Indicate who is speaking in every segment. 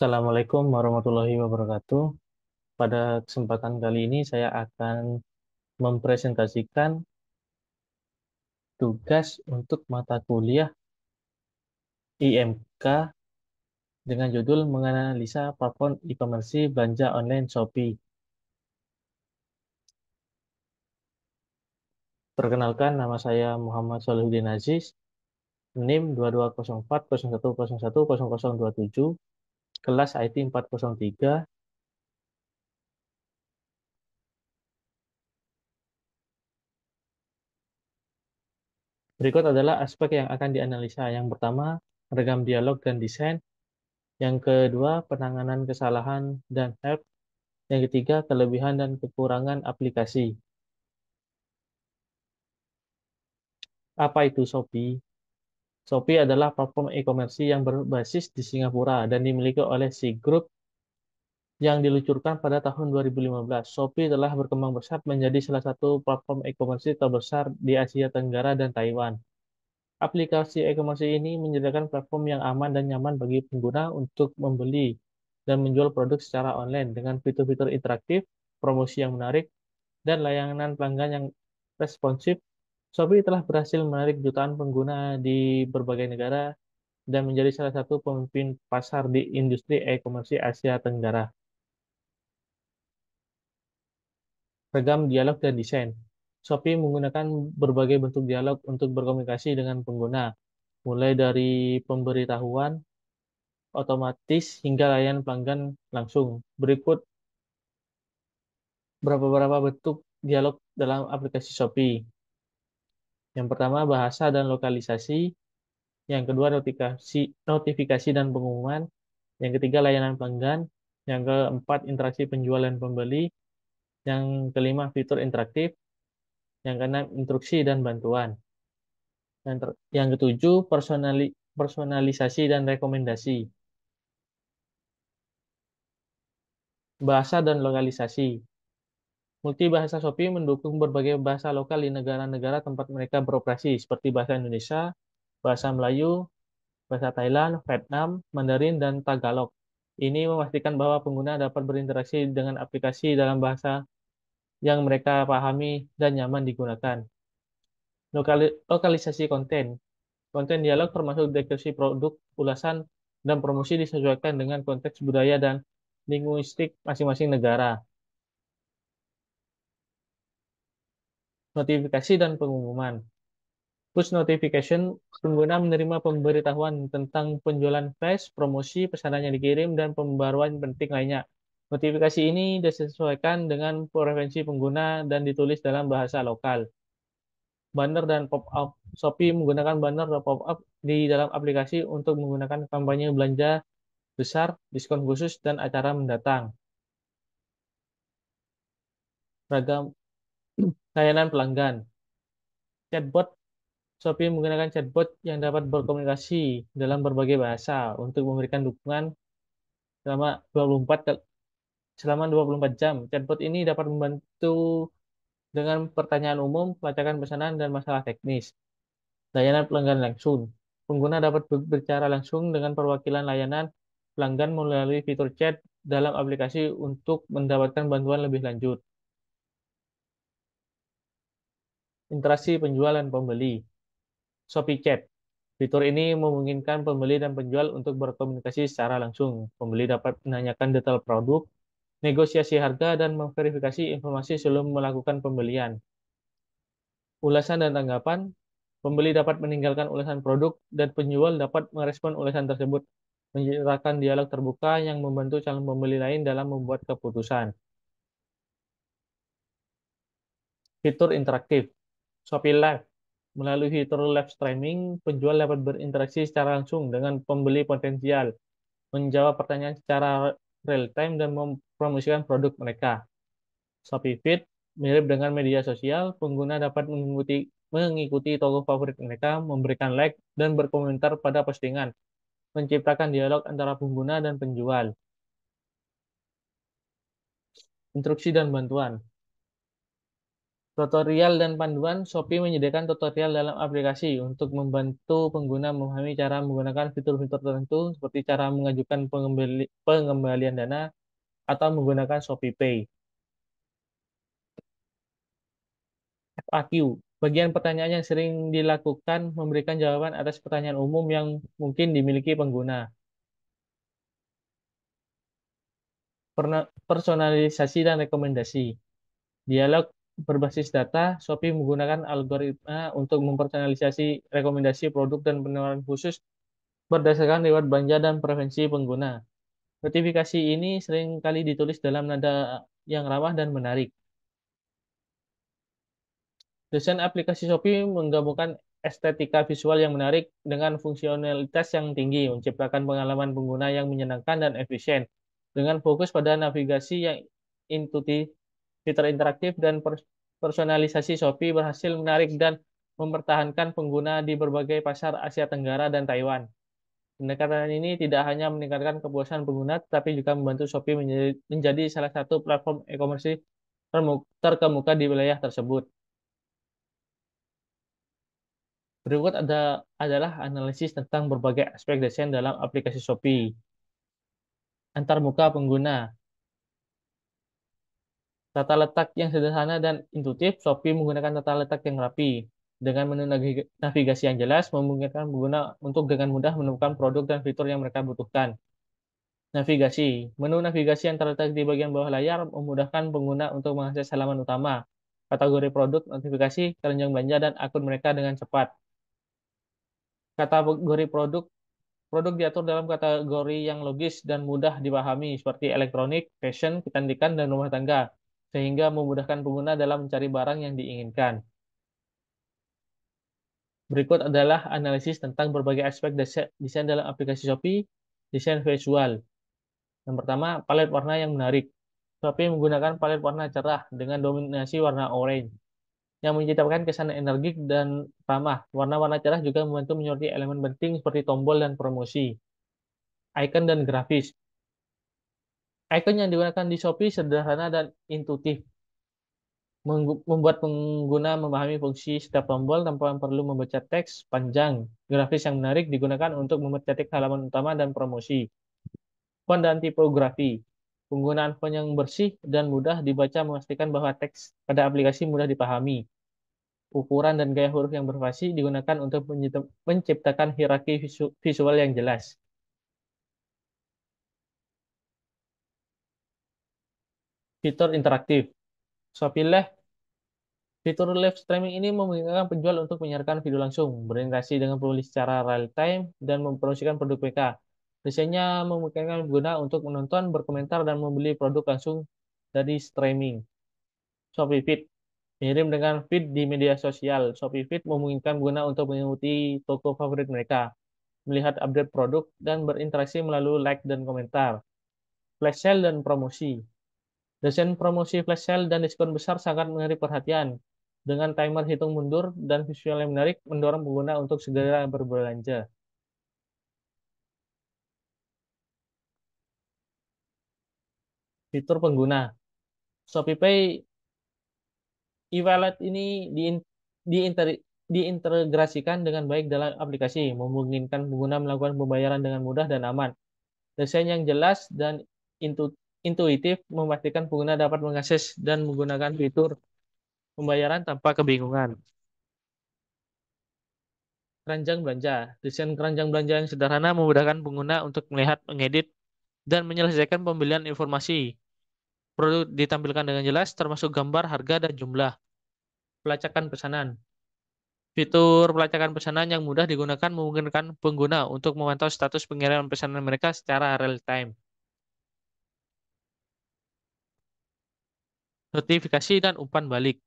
Speaker 1: Assalamualaikum warahmatullahi wabarakatuh. Pada kesempatan kali ini saya akan mempresentasikan tugas untuk mata kuliah IMK dengan judul menganalisa platform e-commerce belanja online Shopee. Perkenalkan, nama saya Muhammad Solihuddin Aziz, NIM 220401010027, kelas IT 403. Berikut adalah aspek yang akan dianalisa. Yang pertama, rekam dialog dan desain. Yang kedua, penanganan kesalahan dan help. Yang ketiga, kelebihan dan kekurangan aplikasi. Apa itu Shopee? Shopee adalah platform e-commerce yang berbasis di Singapura dan dimiliki oleh Group yang diluncurkan pada tahun 2015. Shopee telah berkembang pesat menjadi salah satu platform e-commerce terbesar di Asia Tenggara dan Taiwan. Aplikasi e-commerce ini menyediakan platform yang aman dan nyaman bagi pengguna untuk membeli dan menjual produk secara online dengan fitur-fitur interaktif, promosi yang menarik, dan layanan pelanggan yang responsif. Shopee telah berhasil menarik jutaan pengguna di berbagai negara dan menjadi salah satu pemimpin pasar di industri e-commerce Asia Tenggara. Regam dialog dan desain. Shopee menggunakan berbagai bentuk dialog untuk berkomunikasi dengan pengguna, mulai dari pemberitahuan otomatis hingga layanan pelanggan langsung. Berikut beberapa bentuk dialog dalam aplikasi Shopee. Yang pertama, bahasa dan lokalisasi. Yang kedua, notifikasi dan pengumuman. Yang ketiga, layanan pelanggan. Yang keempat, interaksi penjual dan pembeli. Yang kelima, fitur interaktif. Yang keenam, instruksi dan bantuan. Yang ketujuh, personalisasi dan rekomendasi. Bahasa dan lokalisasi. Multibahasa Shopee mendukung berbagai bahasa lokal di negara-negara tempat mereka beroperasi, seperti bahasa Indonesia, bahasa Melayu, bahasa Thailand, Vietnam, Mandarin, dan Tagalog. Ini memastikan bahwa pengguna dapat berinteraksi dengan aplikasi dalam bahasa yang mereka pahami dan nyaman digunakan. Lokalisasi konten. Konten dialog termasuk deskripsi produk, ulasan, dan promosi disesuaikan dengan konteks budaya dan linguistik masing-masing negara. Notifikasi dan pengumuman. Push notification, pengguna menerima pemberitahuan tentang penjualan flash, promosi, pesanan yang dikirim, dan pembaruan penting lainnya. Notifikasi ini disesuaikan dengan preferensi pengguna dan ditulis dalam bahasa lokal. Banner dan pop-up. Shopee menggunakan banner dan pop-up di dalam aplikasi untuk menggunakan kampanye belanja besar, diskon khusus, dan acara mendatang. Ragam layanan pelanggan. Chatbot. Shopee menggunakan chatbot yang dapat berkomunikasi dalam berbagai bahasa untuk memberikan dukungan selama 24 selama 24 jam. Chatbot ini dapat membantu dengan pertanyaan umum, pelacakan pesanan, dan masalah teknis. Layanan pelanggan langsung. Pengguna dapat berbicara langsung dengan perwakilan layanan pelanggan melalui fitur chat dalam aplikasi untuk mendapatkan bantuan lebih lanjut. Interaksi penjual dan pembeli. Shopee Chat. Fitur ini memungkinkan pembeli dan penjual untuk berkomunikasi secara langsung. Pembeli dapat menanyakan detail produk, negosiasi harga, dan memverifikasi informasi sebelum melakukan pembelian. Ulasan dan tanggapan, pembeli dapat meninggalkan ulasan produk dan penjual dapat merespon ulasan tersebut, menciptakan dialog terbuka yang membantu calon pembeli lain dalam membuat keputusan. Fitur interaktif, Shopee Live. Melalui fitur live streaming, penjual dapat berinteraksi secara langsung dengan pembeli potensial, menjawab pertanyaan secara real time, dan mempromosikan produk mereka. Shopee Feed, mirip dengan media sosial, pengguna dapat mengikuti toko favorit mereka, memberikan like, dan berkomentar pada postingan, menciptakan dialog antara pengguna dan penjual. Instruksi dan bantuan. Tutorial dan panduan, Shopee menyediakan tutorial dalam aplikasi untuk membantu pengguna memahami cara menggunakan fitur-fitur tertentu seperti cara mengajukan pengembalian dana atau menggunakan Shopee Pay. FAQ, bagian pertanyaan yang sering dilakukan memberikan jawaban atas pertanyaan umum yang mungkin dimiliki pengguna. Personalisasi dan rekomendasi. Dialog berbasis data, Shopee menggunakan algoritma untuk mempersonalisasi rekomendasi produk dan penawaran khusus berdasarkan riwayat belanja dan preferensi pengguna. Notifikasi ini sering kali ditulis dalam nada yang ramah dan menarik. Desain aplikasi Shopee menggabungkan estetika visual yang menarik dengan fungsionalitas yang tinggi, menciptakan pengalaman pengguna yang menyenangkan dan efisien. Dengan fokus pada navigasi yang intuitif, fitur interaktif, dan personalisasi, Shopee berhasil menarik dan mempertahankan pengguna di berbagai pasar Asia Tenggara dan Taiwan. Pendekatan ini tidak hanya meningkatkan kepuasan pengguna, tetapi juga membantu Shopee menjadi salah satu platform e-commerce terkemuka di wilayah tersebut. Berikut adalah analisis tentang berbagai aspek desain dalam aplikasi Shopee. Antarmuka pengguna. Tata letak yang sederhana dan intuitif, Shopee menggunakan tata letak yang rapi. Dengan menu navigasi yang jelas, memungkinkan pengguna untuk dengan mudah menemukan produk dan fitur yang mereka butuhkan. Navigasi. Menu navigasi yang terletak di bagian bawah layar memudahkan pengguna untuk mengakses halaman utama, kategori produk, notifikasi, keranjang belanja, dan akun mereka dengan cepat. Kategori produk. Produk diatur dalam kategori yang logis dan mudah dipahami, seperti elektronik, fashion, kecantikan, dan rumah tangga, sehingga memudahkan pengguna dalam mencari barang yang diinginkan. Berikut adalah analisis tentang berbagai aspek desain dalam aplikasi Shopee. Desain visual. Yang pertama, palet warna yang menarik. Shopee menggunakan palet warna cerah dengan dominasi warna orange, yang menciptakan kesan energik dan ramah. Warna-warna cerah juga membantu menyoroti elemen penting seperti tombol dan promosi. Icon dan grafis. Icon yang digunakan di Shopee sederhana dan intuitif, membuat pengguna memahami fungsi setiap tombol tanpa perlu membaca teks panjang. Grafis yang menarik digunakan untuk mempercantik halaman utama dan promosi. Font dan tipografi. Penggunaan font yang bersih dan mudah dibaca memastikan bahwa teks pada aplikasi mudah dipahami. Ukuran dan gaya huruf yang bervariasi digunakan untuk menciptakan hierarki visual yang jelas. Fitur interaktif. Shopee Live. Fitur live streaming ini memungkinkan penjual untuk menyiarkan video langsung, berinteraksi dengan pembeli secara real time, dan mempromosikan produk mereka. Desainnya memungkinkan pengguna untuk menonton, berkomentar, dan membeli produk langsung dari streaming. Shopee Feed. Mirip dengan feed di media sosial, Shopee Feed memungkinkan pengguna untuk mengikuti toko favorit mereka, melihat update produk, dan berinteraksi melalui like dan komentar. Flash sale dan promosi. Desain promosi flash sale dan diskon besar sangat menarik perhatian. Dengan timer hitung mundur dan visual yang menarik, mendorong pengguna untuk segera berbelanja. Fitur pengguna. ShopeePay e-wallet ini diintegrasikan dengan baik dalam aplikasi, memungkinkan pengguna melakukan pembayaran dengan mudah dan aman. Desain yang jelas dan intuitif memastikan pengguna dapat mengakses dan menggunakan fitur pembayaran tanpa kebingungan. Keranjang belanja. Desain keranjang belanja yang sederhana memudahkan pengguna untuk melihat, mengedit, dan menyelesaikan pembelian informasi. Produk ditampilkan dengan jelas, termasuk gambar, harga, dan jumlah. Pelacakan pesanan. Fitur pelacakan pesanan yang mudah digunakan memungkinkan pengguna untuk memantau status pengiriman pesanan mereka secara real time. Notifikasi dan umpan balik.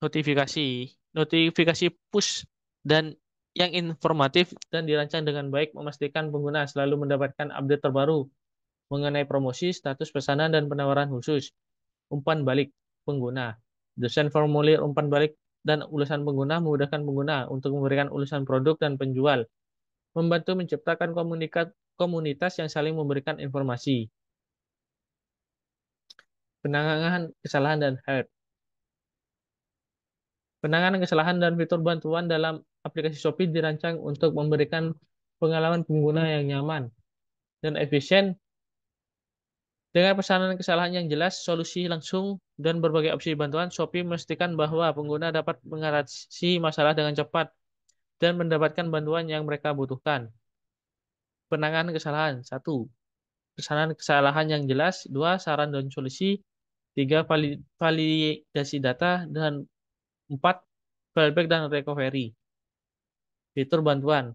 Speaker 1: Notifikasi. Notifikasi push dan yang informatif dan dirancang dengan baik memastikan pengguna selalu mendapatkan update terbaru mengenai promosi, status pesanan, dan penawaran khusus. Umpan balik pengguna. Desain formulir umpan balik dan ulasan pengguna memudahkan pengguna untuk memberikan ulasan produk dan penjual, membantu menciptakan komunitas yang saling memberikan informasi. Penanganan kesalahan dan help. Penanganan kesalahan dan fitur bantuan dalam aplikasi Shopee dirancang untuk memberikan pengalaman pengguna yang nyaman dan efisien dengan pesanan kesalahan yang jelas, solusi langsung, dan berbagai opsi bantuan. Shopee memastikan bahwa pengguna dapat mengatasi masalah dengan cepat dan mendapatkan bantuan yang mereka butuhkan. Penanganan kesalahan. Satu, pesanan kesalahan yang jelas. Dua, saran dan solusi. Tiga, validasi data. Dan empat, fallback dan recovery. Fitur bantuan.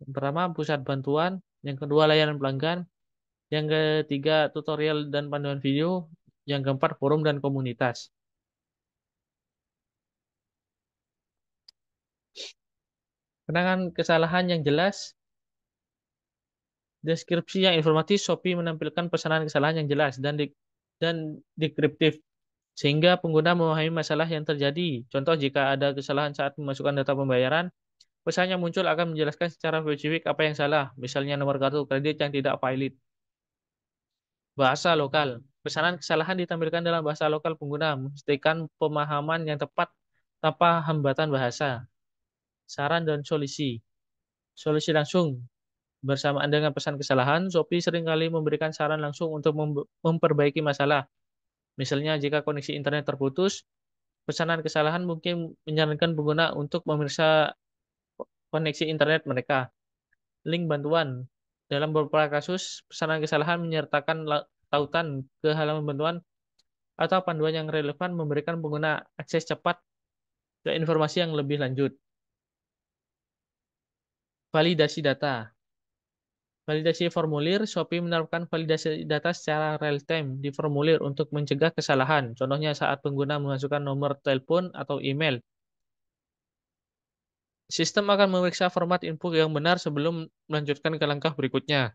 Speaker 1: Yang pertama, pusat bantuan. Yang kedua, layanan pelanggan. Yang ketiga, tutorial dan panduan video. Yang keempat, forum dan komunitas. Penanganan kesalahan yang jelas. Deskripsi yang informatif. Shopee menampilkan pesanan kesalahan yang jelas dan dekriptif sehingga pengguna memahami masalah yang terjadi. Contoh, jika ada kesalahan saat memasukkan data pembayaran, pesan yang muncul akan menjelaskan secara spesifik apa yang salah, misalnya nomor kartu kredit yang tidak valid. Bahasa lokal. Pesanan kesalahan ditampilkan dalam bahasa lokal pengguna, memastikan pemahaman yang tepat tanpa hambatan bahasa. Saran dan solusi. Solusi langsung. Bersamaan dengan pesan kesalahan, Shopee seringkali memberikan saran langsung untuk memperbaiki masalah. Misalnya, jika koneksi internet terputus, pesanan kesalahan mungkin menyarankan pengguna untuk memeriksa koneksi internet mereka. Link bantuan. Dalam beberapa kasus, pesanan kesalahan menyertakan tautan ke halaman bantuan atau panduan yang relevan memberikan pengguna akses cepat ke informasi yang lebih lanjut. Validasi data. Validasi formulir, Shopee menerapkan validasi data secara real-time di formulir untuk mencegah kesalahan. Contohnya saat pengguna memasukkan nomor telepon atau email. Sistem akan memeriksa format info yang benar sebelum melanjutkan ke langkah berikutnya.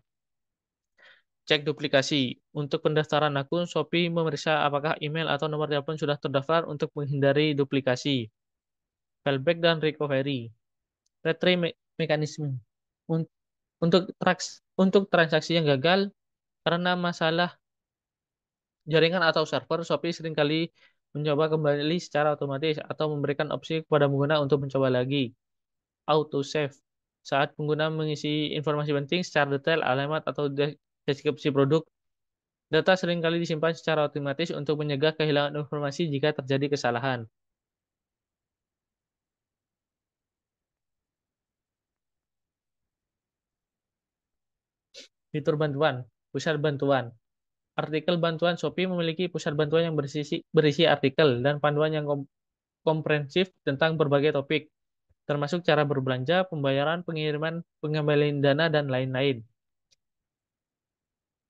Speaker 1: Cek duplikasi. Untuk pendaftaran akun, Shopee memeriksa apakah email atau nomor telepon sudah terdaftar untuk menghindari duplikasi. Fallback dan recovery. Retry mekanisme. Un- untuk transaksi yang gagal karena masalah jaringan atau server, Shopee seringkali mencoba kembali secara otomatis atau memberikan opsi kepada pengguna untuk mencoba lagi. Auto save. Saat pengguna mengisi informasi penting secara detail, alamat atau deskripsi produk, data seringkali disimpan secara otomatis untuk mencegah kehilangan informasi jika terjadi kesalahan. Fitur bantuan, pusat bantuan. Artikel bantuan Shopee memiliki pusat bantuan yang berisi artikel dan panduan yang komprehensif tentang berbagai topik, termasuk cara berbelanja, pembayaran, pengiriman, pengembalian dana, dan lain-lain.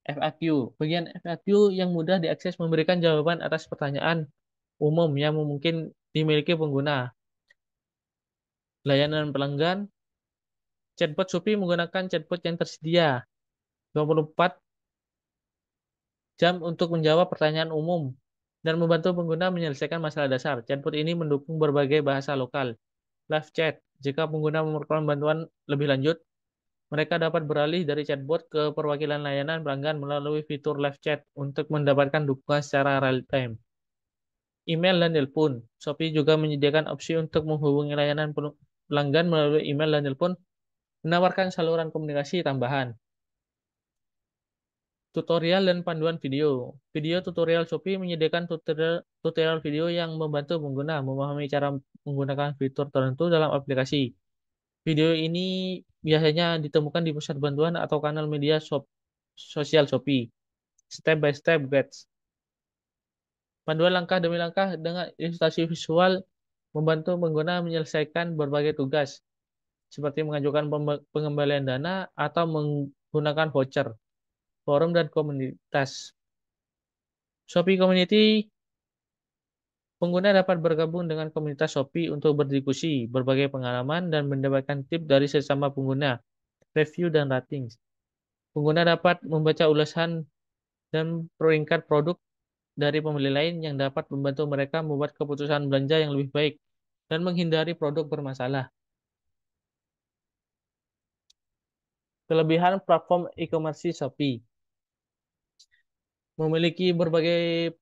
Speaker 1: FAQ. Bagian FAQ yang mudah diakses memberikan jawaban atas pertanyaan umum yang mungkin dimiliki pengguna. Layanan pelanggan, chatbot Shopee menggunakan chatbot yang tersedia 24 jam untuk menjawab pertanyaan umum dan membantu pengguna menyelesaikan masalah dasar. Chatbot ini mendukung berbagai bahasa lokal. Live chat. Jika pengguna memerlukan bantuan lebih lanjut, mereka dapat beralih dari chatbot ke perwakilan layanan pelanggan melalui fitur live chat untuk mendapatkan dukungan secara real time. Email dan telepon. Shopee juga menyediakan opsi untuk menghubungi layanan pelanggan melalui email dan telepon, menawarkan saluran komunikasi tambahan. Tutorial dan panduan video. Video tutorial Shopee menyediakan tutorial video yang membantu pengguna memahami cara menggunakan fitur tertentu dalam aplikasi. Video ini biasanya ditemukan di pusat bantuan atau kanal media sosial Shopee. Step by step guides. Panduan langkah demi langkah dengan ilustrasi visual membantu pengguna menyelesaikan berbagai tugas, seperti mengajukan pengembalian dana atau menggunakan voucher. Forum dan komunitas. Shopee Community, pengguna dapat bergabung dengan komunitas Shopee untuk berdiskusi, berbagai pengalaman, dan mendapatkan tips dari sesama pengguna, review, dan ratings. Pengguna dapat membaca ulasan dan peringkat produk dari pembeli lain yang dapat membantu mereka membuat keputusan belanja yang lebih baik dan menghindari produk bermasalah. Kelebihan platform e-commerce Shopee. Memiliki berbagai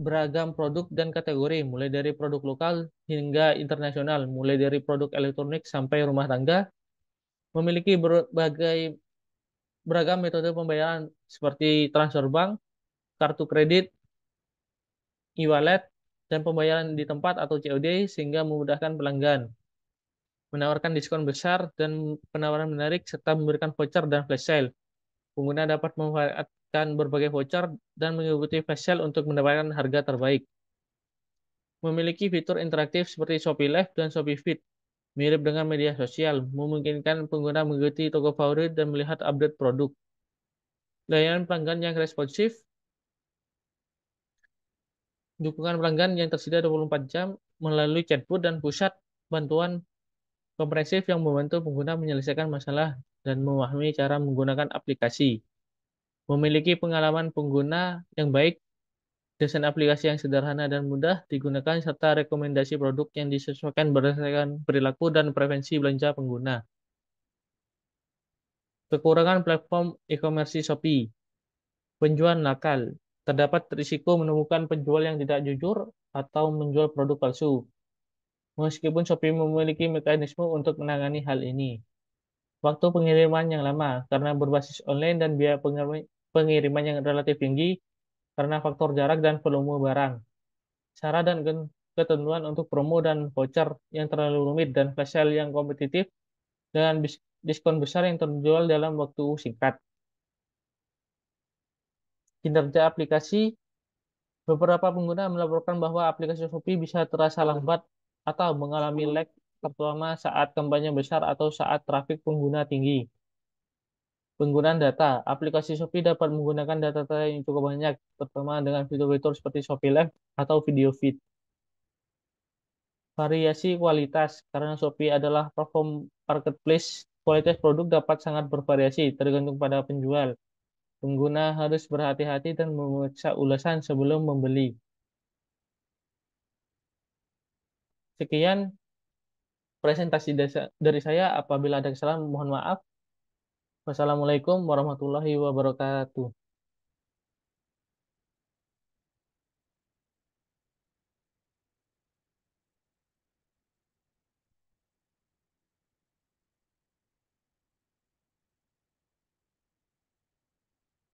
Speaker 1: beragam produk dan kategori, mulai dari produk lokal hingga internasional, mulai dari produk elektronik sampai rumah tangga, memiliki beragam metode pembayaran seperti transfer bank, kartu kredit, e-wallet, dan pembayaran di tempat atau COD sehingga memudahkan pelanggan, menawarkan diskon besar dan penawaran menarik serta memberikan voucher dan flash sale. Pengguna dapat memanfaatkan berbagai voucher dan mengikuti flash sale untuk mendapatkan harga terbaik. Memiliki fitur interaktif seperti Shopee Live dan Shopee Feed, mirip dengan media sosial, memungkinkan pengguna mengikuti toko favorit dan melihat update produk. Layanan pelanggan yang responsif, dukungan pelanggan yang tersedia 24 jam melalui chatbot dan pusat bantuan komprehensif yang membantu pengguna menyelesaikan masalah dan memahami cara menggunakan aplikasi. Memiliki pengalaman pengguna yang baik, desain aplikasi yang sederhana dan mudah digunakan, serta rekomendasi produk yang disesuaikan berdasarkan perilaku dan preferensi belanja pengguna. Kekurangan platform e-commerce Shopee. Penjual nakal. Terdapat risiko menemukan penjual yang tidak jujur atau menjual produk palsu. Meskipun Shopee memiliki mekanisme untuk menangani hal ini. Waktu pengiriman yang lama karena berbasis online dan biaya pengiriman yang relatif tinggi karena faktor jarak dan volume barang. Syarat dan ketentuan untuk promo dan voucher yang terlalu rumit dan flash sale yang kompetitif dengan diskon besar yang terjual dalam waktu singkat. Kinerja aplikasi. Beberapa pengguna melaporkan bahwa aplikasi Shopee bisa terasa lambat atau mengalami lag, terutama saat kampanye besar atau saat trafik pengguna tinggi. Penggunaan data. Aplikasi Shopee dapat menggunakan data yang cukup banyak, terutama dengan fitur-fitur seperti Shopee Live atau video feed. Variasi kualitas. Karena Shopee adalah platform marketplace, kualitas produk dapat sangat bervariasi tergantung pada penjual. Pengguna harus berhati-hati dan memeriksa ulasan sebelum membeli. Sekian presentasi dari saya. Apabila ada kesalahan, mohon maaf. Wassalamualaikum warahmatullahi wabarakatuh.